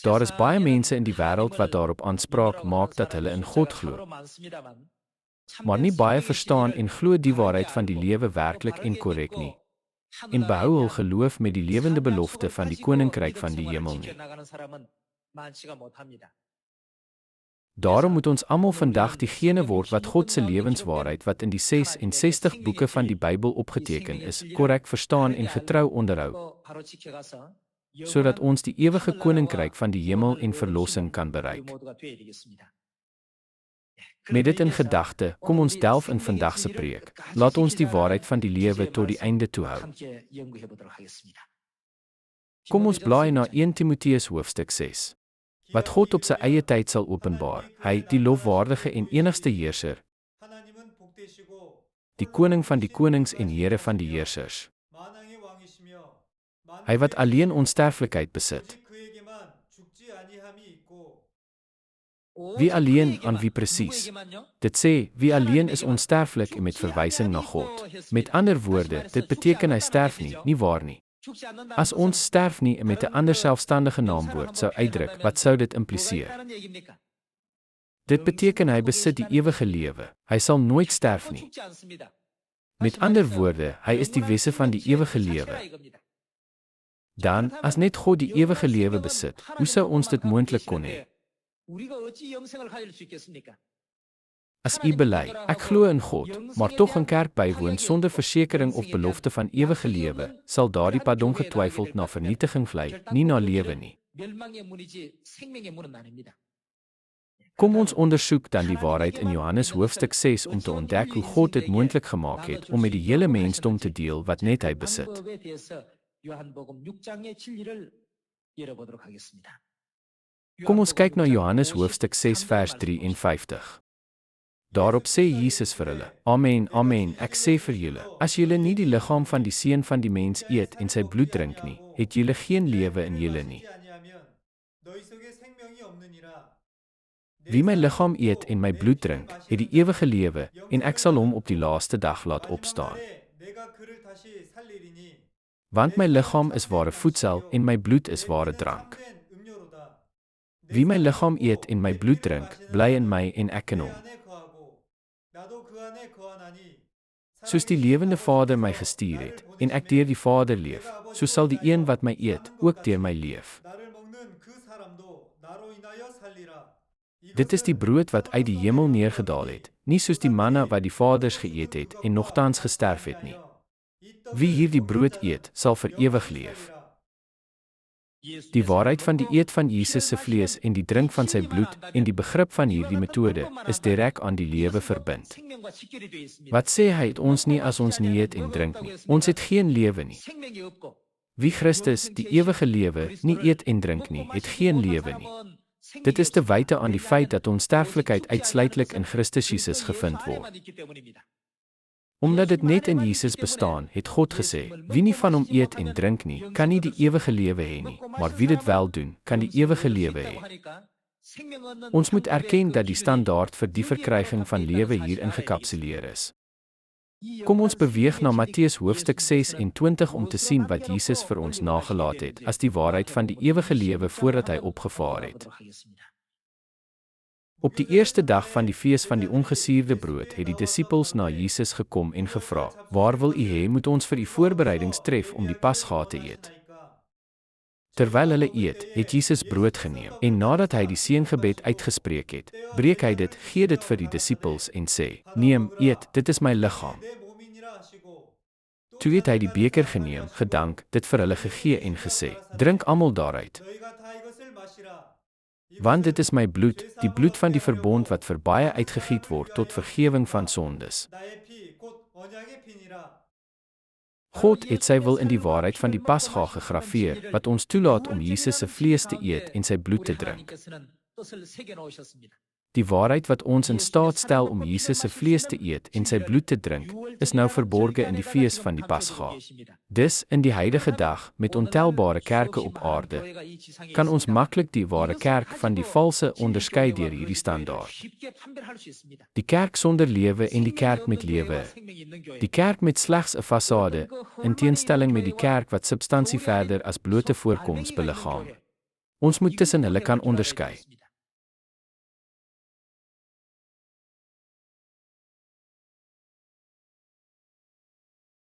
Daar is baie mense in die wêreld wat daarop aanspraak maak dat hulle in God glo, maar nie baie verstaan en glo die waarheid van die lewe werklik en korrek nie, en behou hul geloof met die lewende belofte van die koninkryk van die hemel nie. Daarom moet ons almal vandag diegene word wat God se lewenswaarheid wat in die 66 boeke van die Bybel opgeteken is, korrek verstaan en getrou onderhou, sodat ons die ewige koninkryk van die hemel en verlossing kan bereik. Met dit in gedagte, kom ons delf in vandag se preek. Laat ons die waarheid van die lewe tot die einde toe hou. Kom ons blaai na 1 Timoteus hoofstuk 6. Wat God op sy eie tyd sal openbaar, hy, die lofwaardige en enigste heerser, die koning van die konings en Here van die heersers. Hy wat alleen onsterflikheid besit. Wie alleen aan wie presies? Dit sê, wie alleen is onsterflik en met verwysing na God. Met ander woorde, dit beteken hy sterf nie, nie waar nie. As ons sterf nie en met 'n ander selfstandige naamwoord sou uitdruk, wat sou dit impliseer? Dit beteken hy besit die ewige lewe, hy sal nooit sterf nie. Met ander woorde, hy is die wese van die ewige lewe. Dan, as net God die ewige lewe besit, hoe sou ons dit moontlik kon hê? As u bely, ek glo in God, maar tog in kerk bywoon sonder versekering of belofte van ewige lewe, sal daardie pad ongetwyfeld na vernietiging lei, nie na lewe nie. Kom ons ondersoek dan die waarheid in Johannes hoofstuk 6 om te ontdek hoe God dit moontlik gemaak het om met die hele mensdom te deel wat net hy besit. Kom ons kyk na Johannes hoofstuk 6 vers 53. Daarop sê Jesus vir hulle, Amen, amen, ek sê vir julle, as julle nie die liggaam van die Seun van die mens eet en sy bloed drink nie, het julle geen lewe in julle nie. Wie my liggaam eet en my bloed drink, het die ewige lewe, en ek sal hom op die laaste dag laat opstaan. Want my liggaam is ware voedsel en my bloed is ware drank. Wie my liggaam eet en my bloed drink, bly in my en ek in hom. Soos die lewende Vader my gestuur het, en ek deur die Vader leef, so sal die een wat my eet, ook deur my leef. Dit is die brood wat uit die hemel neergedaal het, nie soos die manna wat die vaders geëet het en nogtans gesterf het nie. Wie hierdie brood eet, sal vir ewig leef. Die waarheid van die eet van Jesus se vlees en die drink van sy bloed en die begrip van hierdie metode is direk aan die lewe verbind. Wat sê hy het ons nie as ons nie eet en drink nie? Ons het geen lewe nie. Wie Christus, die ewige lewe, nie eet en drink nie, het geen lewe nie. Dit is te wyte aan die feit dat ons sterflikheid uitsluitlik in Christus Jesus gevind word. Omdat dit net in Jesus bestaan, het God gesê, wie nie van hom eet en drink nie, kan nie die ewige lewe hê nie, maar wie dit wel doen, kan die ewige lewe hê. Ons moet erken dat die standaard vir die verkryging van lewe hier ingekapsuleer is. Kom ons beweeg na Matteus hoofstuk 26 om te sien wat Jesus vir ons nagelaat het as die waarheid van die ewige lewe voordat hy opgevaar het. Op die eerste dag van die fees van die ongesuurde brood het die disippels na Jesus gekom en gevra, waar wil u hê moet ons vir u voorbereidings tref om die Pasga te eet? Terwyl hulle eet, het Jesus brood geneem, en nadat hy die seëngebed uitgespreek het, breek hy dit, gee dit vir die disippels en sê, neem, eet, dit is my liggaam. Toe het hy die beker geneem, gedank, dit vir hulle gegee en gesê, drink almal daaruit. Want dit is my bloed, die bloed van die verbond wat vir baie uitgegiet word tot vergewing van sondes. God het sy wil in die waarheid van die Pasga gegraveer, wat ons toelaat om Jesus se vlees te eet en sy bloed te drink. Die waarheid wat ons in staat stel om Jesus se vlees te eet en sy bloed te drink, is nou verborge in die fees van die Pasga. Dus, in die huidige dag, met ontelbare kerke op aarde, kan ons maklik die ware kerk van die valse onderskei deur hierdie standaard. Die kerk sonder lewe en die kerk met lewe. Die kerk met slegs 'n fasade, in teenstelling met die kerk wat substansie verder as blote voorkoms beliggaam. Ons moet tussen hulle kan onderskei.